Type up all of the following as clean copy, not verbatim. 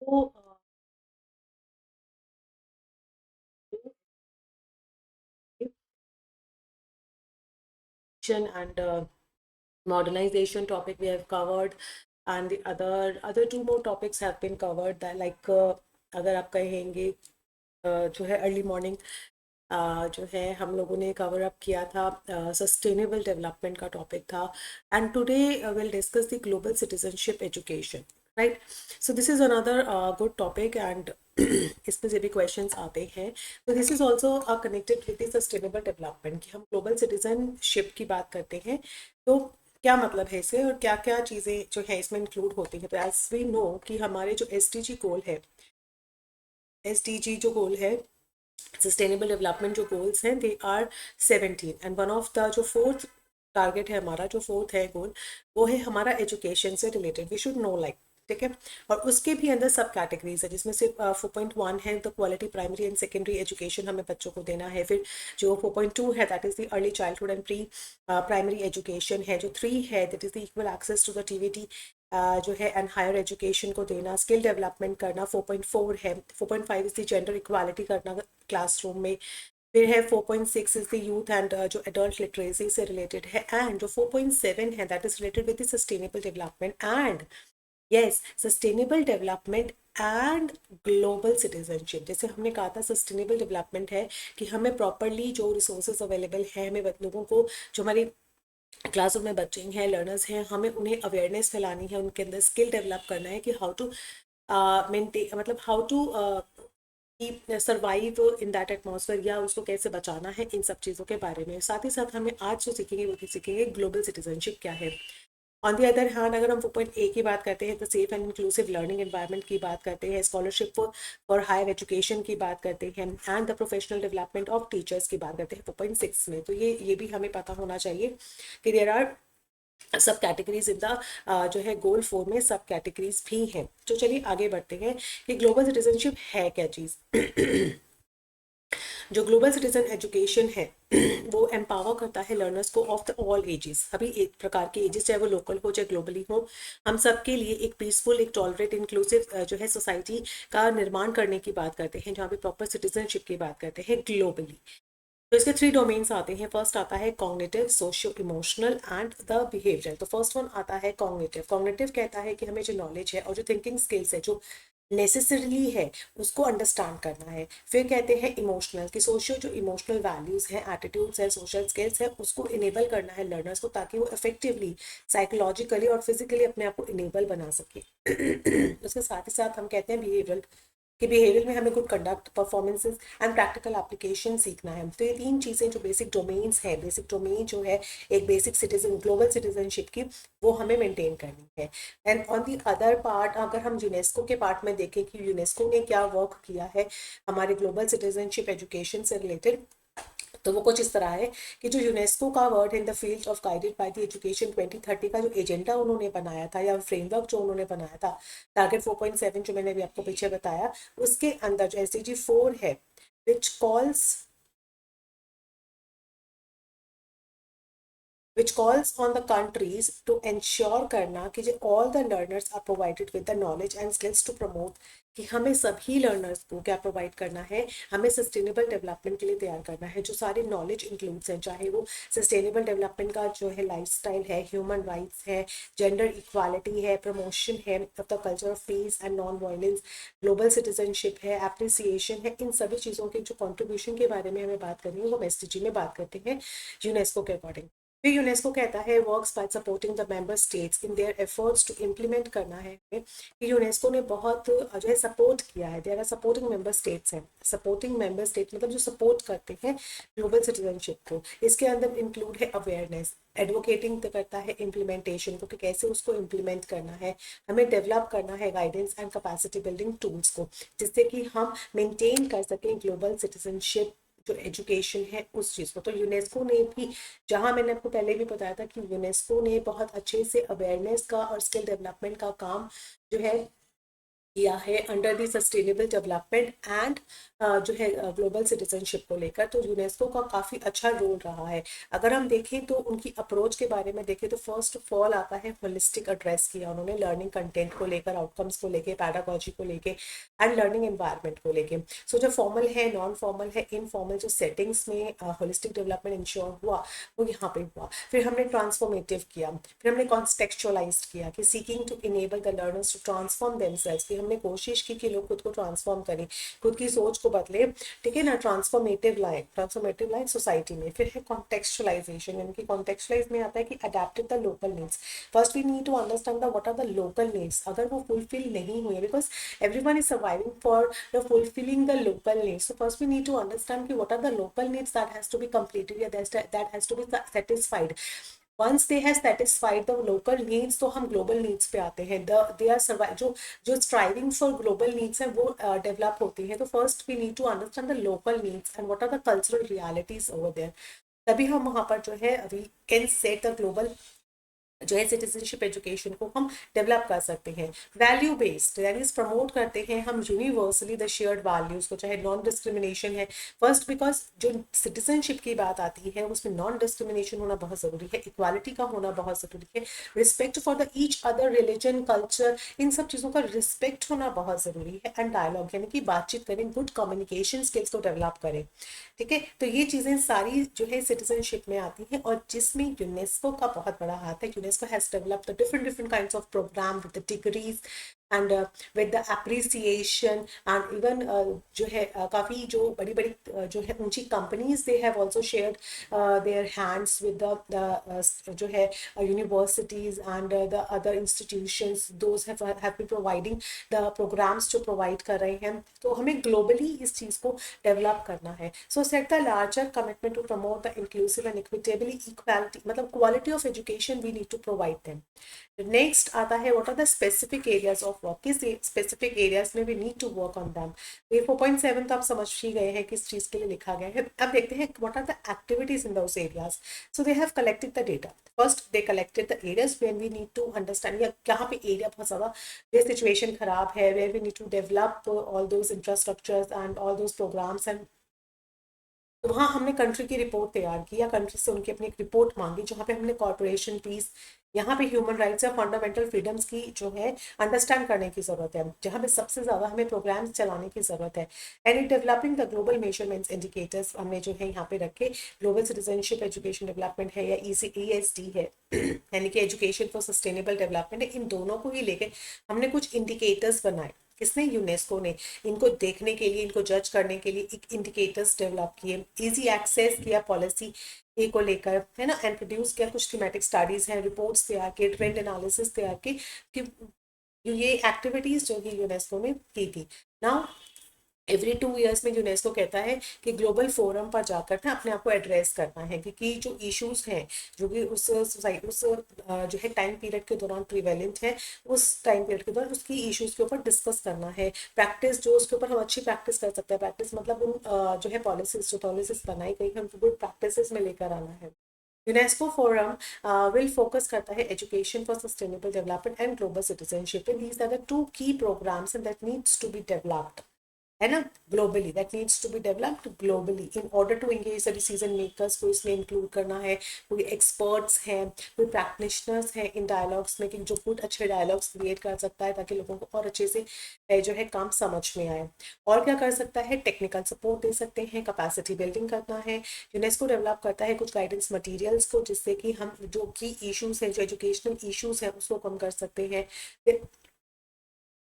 तो and modernization topic we have covered, and the other two more topics have been covered, that like अगर आप कहेंगे जो है अर्ली मॉर्निंग जो है हम लोगों ने कवर अप किया था, सस्टेनेबल डेवलपमेंट का टॉपिक था। And today will discuss the global citizenship education, right. So this is another good topic, and इसमें से भी क्वेश्चंस आते हैं। तो this is also connected with the sustainable development, कि हम ग्लोबल सिटीजनशिप की बात करते हैं तो क्या मतलब है इसे, और क्या क्या चीज़ें जो है इसमें इंक्लूड होती हैं। तो एज वी नो कि हमारे जो एसडीजी गोल है, एसडीजी जो गोल है, सस्टेनेबल डेवलपमेंट जो गोल्स हैं, they are 17, and one of the जो फोर्थ टारगेट है हमारा, जो फोर्थ है गोल, वो है हमारा एजुकेशन से related, we should know, like, ठीक है। और उसके भी अंदर सब कैटेगरीज है, जिसमें से 4.1 है the quality primary and secondary education हमें बच्चों को देना है। फिर जो 4.2 है that is the early childhood and pre primary education है। जो 3 है that is the equal access to the TVT जो है एंड हायर एजुकेशन को देना, स्किल डेवलपमेंट करना। 4.4 है, 4.5 इज द जेंडर इक्वालिटी करना क्लासरूम में। फिर है 4.6 इज द यूथ एंड जो एडल्ट लिटरेसी से रिलेटेड है। एंड जो 4.7 है that is related with the sustainable development and yes sustainable development and global citizenship. जैसे हमने कहा था सस्टेनेबल डेवलपमेंट है कि हमें प्रॉपरली जो रिसोर्सेज अवेलेबल है, हमें लोगों को, जो हमारी क्लासरूम में बच्चे हैं, लर्नर्स हैं, हमें उन्हें अवेयरनेस फैलानी है, उनके अंदर स्किल डेवलप करना है कि हाउ टू मेंटेन, मतलब हाउ टू की सर्वाइव इन दैट एटमॉस्फेयर, या उसको कैसे बचाना है, इन सब चीज़ों के बारे में। साथ ही साथ हमें आज जो सीखेंगे वो सीखेंगे ग्लोबल सिटीजनशिप क्या है। ऑन दी अदर हैंड अगर हम 4.A की बात करते हैं तो safe and inclusive learning environment की बात करते हैं, स्कॉलरशिप फॉर हायर एजुकेशन की बात करते हैं, and the professional development of teachers की बात करते हैं 4.6 में। तो ये भी हमें पता होना चाहिए कि देयर आर सब कैटेगरीज इन द जो है गोल 4 में सब कैटेगरीज भी हैं। तो चलिए आगे बढ़ते हैं कि ग्लोबल सिटीजनशिप है क्या चीज़। जो ग्लोबल सिटीजन एजुकेशन है वो एम्पावर करता है लर्नर्स को ऑफ द ऑल एजेस, सभी एक प्रकार के एजेस, चाहे वो लोकल हो चाहे ग्लोबली हो, हम सब के लिए एक पीसफुल, एक टॉलरेट, इंक्लूसिव जो है सोसाइटी का निर्माण करने की बात करते हैं, जहाँ पे प्रॉपर सिटीजनशिप की बात करते हैं ग्लोबली। तो इसके 3 डोमेन्स आते हैं। फर्स्ट आता है cognitive, socio emotional and the behavioural. तो फर्स्ट वन आता है कॉग्निटिव। कॉग्निटिव कहता है कि हमें जो नॉलेज है और जो थिंकिंग स्किल्स है जो नेसेसरीली है उसको अंडरस्टैंड करना है। फिर कहते हैं इमोशनल, कि सोशियो जो इमोशनल वैल्यूज हैं, एटीट्यूड्स हैं, सोशल स्किल्स हैं, उसको इनेबल करना है लर्नर्स को, ताकि वो इफेक्टिवली साइकोलॉजिकली और फिजिकली अपने आप को इनेबल बना सके। उसके साथ ही साथ हम कहते हैं बिहेवियरल, कि बिहेवियर में हमें good conduct, performances and practical application सीखना है। तो ये 3 चीज़ें जो बेसिक डोमेन्स है, बेसिक डोमेन जो है एक बेसिक सिटीजन ग्लोबल सिटीजनशिप की, वो हमें मेंटेन करनी है। And on the other part अगर हम यूनेस्को के पार्ट में देखें कि यूनेस्को ने क्या वर्क किया है हमारे ग्लोबल सिटीजनशिप एजुकेशन से रिलेटेड, तो वो कुछ इस तरह है कि जो यूनेस्को का word in the field of guided by the education 2030 का जो एजेंडा उन्होंने बनाया था, या फ्रेमवर्क जो उन्होंने बनाया था, टारगेट 4.7 जो मैंने अभी आपको पीछे बताया, उसके अंदर जो एसडीजी 4 है, विच calls which calls on the countries to ensure करना कि जो all the learners are provided with the knowledge and skills to promote, कि हमें सभी लर्नर्स को क्या प्रोवाइड करना है, हमें सस्टेनेबल डेवलपमेंट के लिए तैयार करना है। जो सारे नॉलेज इंक्लूड्स हैं, चाहे वो सस्टेनेबल डेवलपमेंट का जो है लाइफस्टाइल है, ह्यूमन राइट्स है, जेंडर इक्वालिटी है, प्रमोशन है of the culture of peace and non violence, global citizenship है, एप्रिसिएशन है, इन सभी चीज़ों के जो कॉन्ट्रीब्यूशन के बारे में हमें बात करनी है वो हम एसडीजी में बात करते हैं यूनेस्को के अकॉर्डिंग। फिर यूनेस्को कहता है works by supporting the member states in their efforts to implement करना है हमें, कि यूनेस्को ने बहुत जो है सपोर्ट किया है। There are supporting member states हैं, सपोर्टिंग मेंबर स्टेट मतलब जो सपोर्ट करते हैं ग्लोबल सिटीजनशिप को। इसके अंदर इंक्लूड है अवेयरनेस, एडवोकेटिंग करता है इम्प्लीमेंटेशन को, कि कैसे उसको इम्प्लीमेंट करना है, हमें डेवलप करना है guidance and capacity building tools को, जिससे कि हम मेंटेन कर सकें ग्लोबल सिटीजनशिप जो एजुकेशन है उस चीज़ को। तो यूनेस्को ने भी, जहाँ मैंने आपको पहले भी बताया था कि यूनेस्को ने बहुत अच्छे से अवेयरनेस का और स्किल डेवलपमेंट का काम जो है किया है under the sustainable development and जो है ग्लोबल सिटीजनशिप को लेकर, तो यूनेस्को का काफ़ी अच्छा रोल रहा है। अगर हम देखें तो उनकी अप्रोच के बारे में देखें तो फर्स्ट ऑफ ऑल आता है होलिस्टिक एड्रेस किया उन्होंने लर्निंग कंटेंट को लेकर, आउटकम्स को लेकर, पैडागोजी को लेकर एंड लर्निंग एनवायरनमेंट को लेकर। सो जो फॉर्मल है, नॉन फॉर्मल है, इनफॉर्मल जो सेटिंग्स में होलिस्टिक डेवलपमेंट इंश्योर हुआ वो यहाँ पे हुआ। फिर हमने ट्रांसफॉर्मेटिव किया, फिर हमने कॉन्टेक्चुअलाइज किया कि seeking to enable the learners to transform themselves, कि हमने कोशिश की कि लोग खुद को ट्रांसफॉर्म करें, खुद की सोच को बदले, ठीक है ना, ट्रांसफॉर्मेटिव लाइफ सोसाइटी में। फिर है कॉन्टेक्चुअलाइजेशन, यानी कि कॉन्टेक्चुअलाइज में आता है कि adapted the local needs. First we need to understand the what are the local needs, अगर वो फुलफिल नहीं हुए, because everyone is surviving for the fulfilling the local needs. So first we need to understand ki what are the local needs that has to be completed, या that has to be satisfied. once they have satisfied the local needs तो हम global needs पे आते हैं। they are survive जो striving for global needs है वो develop होती है। तो first we need to understand the local needs and what are the cultural realities over there, तभी हम वहाँ पर जो है we can set the global जो है सिटीजनशिप एजुकेशन को हम डेवलप कर सकते हैं। वैल्यू बेस्ड यानी प्रमोट करते हैं हम यूनिवर्सली द शेयर्ड वैल्यूज को, चाहे नॉन डिस्क्रिमिनेशन है। फर्स्ट बिकॉज जो सिटीजनशिप की बात आती है उसमें नॉन डिस्क्रिमिनेशन होना बहुत ज़रूरी है, इक्वालिटी का होना बहुत ज़रूरी है, respect for the each other religion culture, इन सब चीज़ों का रिस्पेक्ट होना बहुत ज़रूरी है। एंड डायलॉग यानी कि बातचीत करें, गुड कम्युनिकेशन स्किल्स को डेवलप करें, ठीक है। तो ये चीज़ें सारी जो है सिटीजनशिप में आती हैं और जिसमें यूनेस्को का बहुत बड़ा हाथ है। UNESCO has developed different kinds of program with the degrees and with the appreciation and even जो है काफ़ी जो बड़ी बड़ी जो है ऊंची companies they have also shared their hands with the जो है universities and the other institutions, those have been providing the programmes जो प्रोवाइड कर रहे हैं। तो हमें ग्लोबली इस चीज़ को डेवलप करना है। So set the larger commitment to promote the inclusive and equitably equality, मतलब quality of education we need to provide them. Next आता है what are the specific areas of work, किस स्पेसिफिक एरियाज में we need to work on them. ये 4.7 तो आप समझ ही गए हैं किस चीज़ के लिए लिखा गया है। अब देखते हैं what are the activities in those areas. So they have collected the data. First they collected the areas when we need to understand, या कहाँ पे एरिया बहुत ज़्यादा ये सिचुएशन खराब है, where we need to develop all those infrastructures and all those programmes and. तो वहाँ हमने कंट्री की रिपोर्ट तैयार की या कंट्री से उनकी अपनी एक रिपोर्ट मांगी, जहाँ पे हमने कॉर्पोरेशन पीस, यहाँ पे ह्यूमन राइट्स या फंडामेंटल फ्रीडम्स की जो है अंडरस्टैंड करने की ज़रूरत है, जहाँ पे सबसे ज़्यादा हमें प्रोग्राम्स चलाने की ज़रूरत है। And in developing the global measurements indicators हमने जो है यहाँ पे रखे, ग्लोबल सिटीजनशिप एजुकेशन डेवलपमेंट है या ESD है यानी कि एजुकेशन फॉर सस्टेनेबल डेवलपमेंट है, इन दोनों को ही लेके हमने कुछ इंडिकेटर्स बनाए। किसने? यूनेस्को ने। इनको देखने के लिए, इनको जज करने के लिए एक इंडिकेटर्स डेवलप किए, इजी एक्सेस किया पॉलिसी ए को लेकर, है ना, एंड प्रोड्यूस किया कुछ थीमेटिक स्टडीज हैं, रिपोर्ट्स तैयार किए, ट्रेंड एनालिसिस तैयार की कि ये एक्टिविटीज जो कि यूनेस्को ने की थी। नाउ एवरी 2 ईयर्स में यूनेस्को कहता है कि ग्लोबल फोरम पर जाकर ना अपने आप को एड्रेस करना है, क्योंकि जो इश्यूज हैं जो कि उस सोसाइटी उस जो है टाइम पीरियड के दौरान प्रिवेलेंट है, उस टाइम पीरियड के दौरान उसकी इश्यूज के ऊपर डिस्कस करना है। प्रैक्टिस जो उसके ऊपर हम अच्छी प्रैक्टिस कर सकते हैं, प्रैक्टिस मतलब उन जो है पॉलिसीज, जो पॉलिसीज बनाई गई है उनको गुड प्रैक्टिस में लेकर आना है। यूनेस्को फोरम विल फोकस करता है education for sustainable development and global citizenship, and these are the 2 key programmes and that needs to be developed, है ना, globally, that needs to be developed globally in order to engage the decision makers को इसमें include करना है। कोई experts हैं, कोई practitioners हैं इन डायलॉग्स में कि जो खुद अच्छे डायलॉग्स क्रिएट कर सकता है ताकि लोगों को और अच्छे से जो है काम समझ में आए। और क्या कर सकता है? टेक्निकल सपोर्ट दे सकते हैं, कैपेसिटी बिल्डिंग करना है। यूनेस्को डेवलप करता है कुछ गाइडेंस मटीरियल्स को, जिससे कि हम जो की इशूज़ हैं, जो एजुकेशनल इशूज़ हैं उसको कम कर सकते हैं।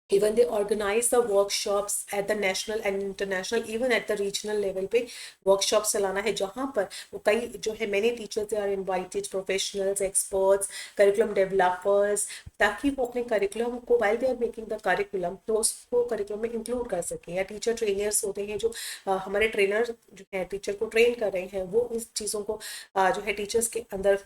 Even they organize the workshops at the national and international, even at the regional level पे workshops चलाना है, जहाँ पर वो कई जो है many teachers they are invited, professionals, experts, curriculum developers, ताकि वो अपने curriculum को while they are making the curriculum तो उसको curriculum में include कर सकें। या teacher trainers होते हैं जो हमारे trainer जो है teacher को train कर रहे हैं, वो इस चीज़ों को जो है teachers के अंदर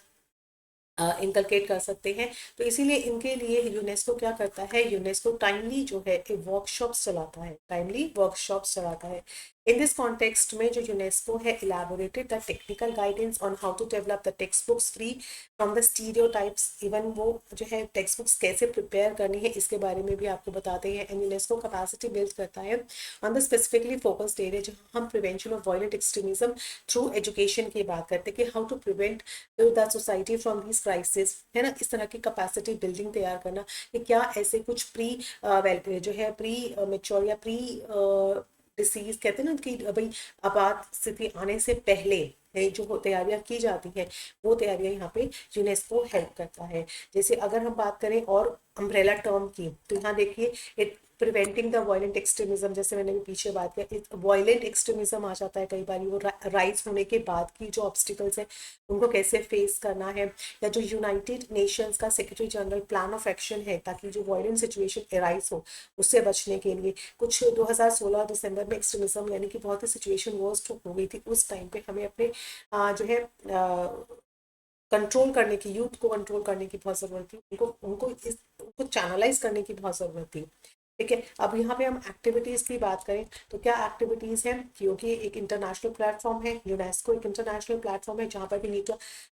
इंकलकेट कर सकते हैं। तो इसीलिए इनके लिए यूनेस्को क्या करता है? यूनेस्को टाइमली जो है वर्कशॉप्स चलाता है, टाइमली वर्कशॉप्स चलाता है इन दिस कॉन्टेक्स्ट में जो यूनेस्को है elaborated the technical guidance on how to develop the textbooks free from the stereotypes, even वो जो है टेक्स्ट बुक्स कैसे प्रिपेयर करनी है इसके बारे में भी आपको बताते हैं। एंड यूनेस्को कैपेसिटी बिल्ड करता है on the specifically focused area, जहाँ हम prevention of violent extremism through education की बात करते हैं कि how to prevent the society from these crisis, है ना। इस तरह की कैपेसिटी बिल्डिंग तैयार करना कि क्या ऐसे कुछ प्री जो है प्री मेच्योर या प्री डिसीज कहते हैं ना कि भाई आपात स्थिति आने से पहले जो तैयारियां की जाती है वो तैयारियां यहाँ पे यूनेस्को हेल्प करता है। जैसे अगर हम बात करें और अम्ब्रेला टर्म की, तो यहाँ देखिए it preventing the violent extremism, जैसे मैंने भी पीछे बात किया, वायलेंट एक्सट्रीमिज्म आ जाता है कई बार, वो राइज होने के बाद की जो ऑब्स्टिकल्स है उनको कैसे फेस करना है, या जो यूनाइटेड नेशंस का secretary general plan of action है ताकि जो वायलेंट सिचुएशन एराइज हो उससे बचने के लिए। कुछ 2016 दिसंबर में एक्सट्रीमिज्म यानी कि बहुत ही सिचुएशन वर्स्ट हो गई थी, उस टाइम पे हमें अपने जो है कंट्रोल करने की, यूथ को कंट्रोल करने की बहुत ज़रूरत थी, उनको चैनलाइज करने की बहुत ज़रूरत थी। ठीक है, अब यहाँ पे हम एक्टिविटीज़ की बात करें तो क्या एक्टिविटीज़ हैं, क्योंकि एक इंटरनेशनल प्लेटफॉर्म है, यूनेस्को एक इंटरनेशनल प्लेटफॉर्म है जहाँ पर भी नीड टू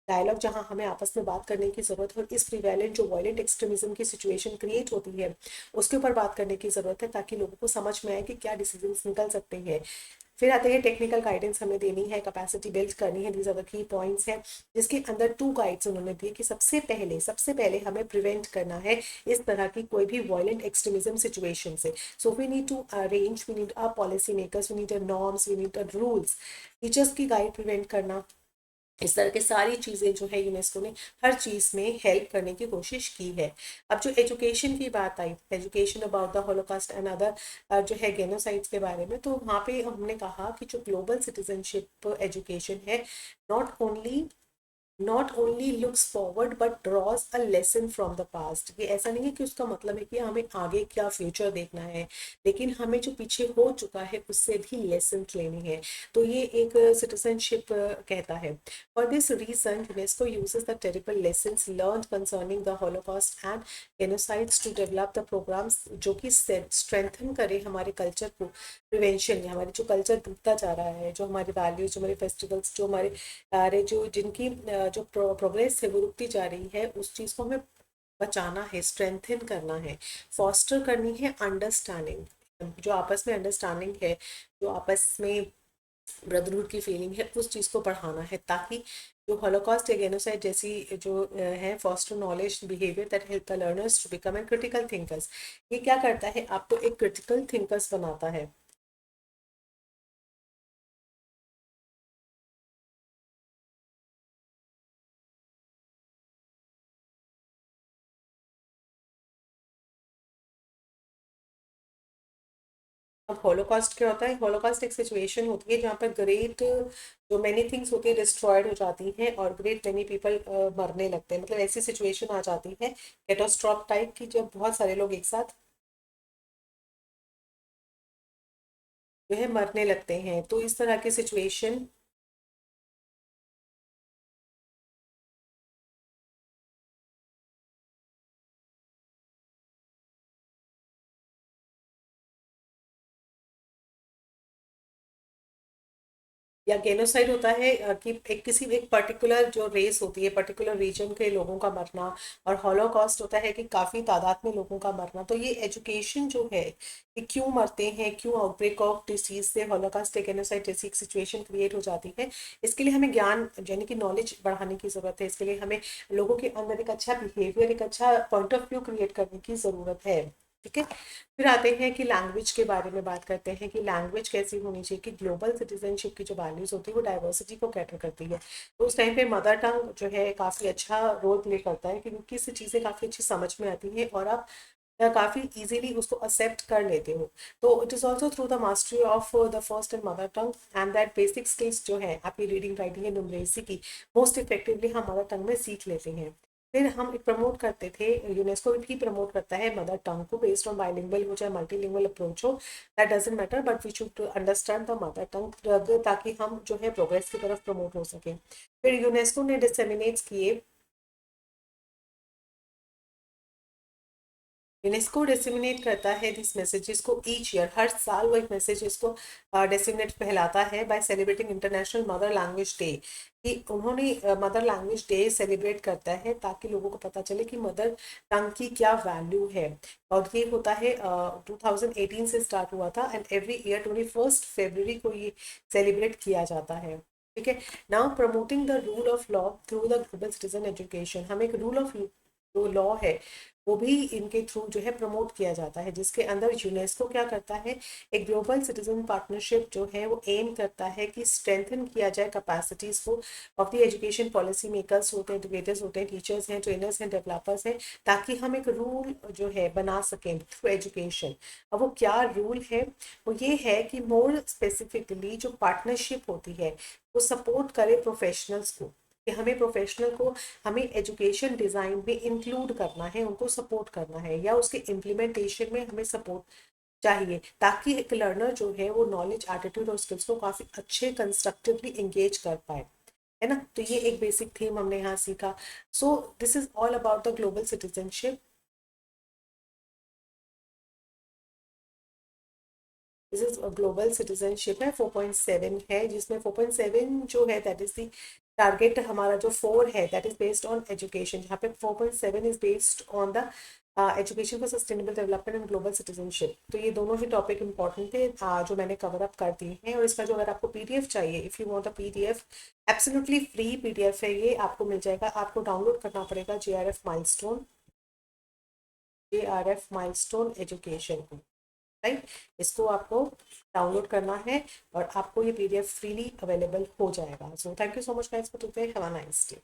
डायलॉग, जहाँ हमें आपस में बात करने की ज़रूरत है और इस प्रिवेलेंट जो वायलेंट एक्सट्रीमिज्म की सिचुएशन क्रिएट होती है उसके ऊपर बात करने की ज़रूरत है ताकि लोगों को समझ में आए कि क्या डिसीजंस निकल सकते हैं। फिर आते हैं टेक्निकल गाइडेंस हमें देनी है, कैपेसिटी बिल्ड करनी है, these are the key points हैं, जिसके अंदर 2 गाइड्स उन्होंने दिए कि सबसे पहले हमें प्रिवेंट करना है इस तरह की कोई भी वायलेंट एक्सट्रीमिज्म सिचुएशन से। So we need to arrange, we need a policy makers, we need a norms, we need a rules, teachers की गाइड प्रिवेंट करना, इस तरह की सारी चीज़ें जो है यूनेस्को ने हर चीज़ में हेल्प करने की कोशिश की है। अब जो एजुकेशन की बात आई, education about the holocaust and other जो है गेनोसाइड्स के बारे में, तो वहाँ पे हमने कहा कि जो ग्लोबल सिटीजनशिप एजुकेशन है not only not only looks forward but draws a lesson from the past. ये ऐसा नहीं है कि उसका मतलब है कि हमें आगे क्या फ्यूचर देखना है, लेकिन हमें जो पीछे हो चुका है उससे भी लेसन लेने हैं। तो ये एक सिटीजनशिप कहता है। For this reason UNESCO uses the terrible lessons learn concerning the holocaust and genocides to develop the programmes जो कि स्ट्रेंथन करे हमारे कल्चर को, प्रिवेंशन, हमारे जो कल्चर डूबता जा रहा है, जो हमारे वैल्यूज, जो हमारे फेस्टिवल्स, जो हमारे सारे जो जिनकी जो प्रोग्रेस है वो रुकती जा रही है, उस चीज़ को हमें बचाना है, स्ट्रेंथन करना है, फॉस्टर करनी है अंडरस्टैंडिंग, जो आपस में अंडरस्टैंडिंग है, जो आपस में ब्रदरहुड की फीलिंग है, उस चीज़ को बढ़ाना है ताकि जो हॉलोकॉस्ट या गेनोसाइड जैसी जो है foster knowledge behaviour that help the learners to become an critical thinkers. ये क्या करता है, आपको एक क्रिटिकल थिंकर्स बनाता है। अब हॉलोकॉस्ट क्या होता है, हॉलोकॉस्ट एक सिचुएशन होती है जहाँ पर ग्रेट जो मैनी थिंग्स होती है डिस्ट्रॉयड हो जाती हैं और ग्रेट मैनी पीपल मरने लगते हैं, मतलब ऐसी सिचुएशन आ जाती है कैटास्ट्रॉफ टाइप की, जब बहुत सारे लोग एक साथ जो है मरने लगते हैं, तो इस तरह की सिचुएशन या गेनोसाइड होता है कि एक किसी एक पर्टिकुलर जो रेस होती है, पर्टिकुलर रीजन के लोगों का मरना, और हॉलोकॉस्ट होता है कि काफ़ी तादाद में लोगों का मरना। तो ये एजुकेशन जो है कि क्यों मरते हैं, क्यों आउटब्रेक ऑफ डिसीज से हॉलोकॉस्ट गेनोसाइड जैसी एक सिचुएशन क्रिएट हो जाती है, इसके लिए हमें ज्ञान यानी कि नॉलेज बढ़ाने की ज़रूरत है, इसके लिए हमें लोगों के अंदर एक अच्छा बिहेवियर, एक अच्छा पॉइंट ऑफ व्यू क्रिएट करने की ज़रूरत है। ठीक है, फिर आते हैं कि लैंग्वेज के बारे में बात करते हैं कि लैंग्वेज कैसी होनी चाहिए, कि ग्लोबल सिटीजनशिप की जो वैल्यूज होती है वो डाइवर्सिटी को कैटर करती है। तो उस टाइम पे मदर टंग जो है काफ़ी अच्छा रोल प्ले करता है क्योंकि इससे चीज़ें काफ़ी अच्छी समझ में आती हैं और आप काफ़ी इजीली उसको एक्सेप्ट कर लेते हो। तो it is also through the mastery of the first and mother tongue and that basic skills जो है आपकी रीडिंग राइटिंग एंड न्यूमरेसी की मोस्ट इफेक्टिवली हम मदर टंग में सीख लेते हैं। फिर हम प्रमोट करते थे, यूनेस्को भी प्रमोट करता है मदर टंग को बेस्ड ऑन बाइलिंगुअल हो चाहे मल्टीलिंगुअल अप्रोच हो, that doesn't matter but we should understand the mother tongue ताकि हम जो है प्रोग्रेस की तरफ प्रमोट हो सके। फिर यूनेस्को ने डिसेमिनेट्स किए यूनेस्को डिसेमिनेट करता है दिस मैसेजेस को ईच ईयर, हर साल वो एक मैसेजेस को डिसेमिनेट फैलाता है by celebrating international mother language day. कि उन्होंने मदर लैंग्वेज डे सेलिब्रेट करता है ताकि लोगों को पता चले कि मदर टंग की क्या वैल्यू है। और ये होता है 2018 से स्टार्ट हुआ था एंड एवरी ईयर 21 फरवरी को ये सेलिब्रेट किया जाता है। ठीक है। Now promoting the rule of law through the global citizen education, हम एक रूल ऑफ जो लॉ है वो भी इनके थ्रू जो है प्रमोट किया जाता है, जिसके अंदर यूनेस्को क्या करता है, एक ग्लोबल सिटीजन पार्टनरशिप जो है वो एम करता है कि स्ट्रेंथन किया जाए कैपेसिटीज को of the education policy makers होते हैं, एजुकेटर्स होते हैं, टीचर्स हैं, ट्रेनर्स हैं, डेवलपर्स हैं, ताकि हम एक रूल जो है बना सकें थ्रू एजुकेशन। अब वो क्या रूल है, वो ये है कि मोर स्पेसिफिकली जो पार्टनरशिप होती है वो सपोर्ट करे प्रोफेशनल्स को, कि हमें प्रोफेशनल को हमें एजुकेशन डिज़ाइन में इंक्लूड करना है, उनको सपोर्ट करना है, या उसके इम्प्लीमेंटेशन में हमें सपोर्ट चाहिए, ताकि एक लर्नर जो है वो नॉलेज, एटीट्यूड और स्किल्स को काफ़ी अच्छे कंस्ट्रक्टिवली एंगेज कर पाए। है ना। तो ये एक बेसिक थीम हमने यहाँ सीखा। So this is all about the global citizenship. This is global citizenship है, 4.7 है, जिसमें 4.7 जो है दैट इज द टारगेट। हमारा जो 4 है that is based on education, जहाँ पे 4.7 is based on the education for sustainable development and global citizenship. तो ये दोनों ही टॉपिक इंपॉर्टेंट थे जो मैंने कवर अप कर दिए हैं। और इसका जो अगर आपको पीडीएफ चाहिए, if you want a PDF, absolutely free PDF है ये, आपको मिल जाएगा। आपको डाउनलोड करना पड़ेगा जे आर एफ माइलस्टोन एजुकेशन को, राइट। इसको आपको डाउनलोड करना है और आपको ये पीडीएफ फ्रीली अवेलेबल हो जाएगा। So thank you so much guys for today, have a nice day.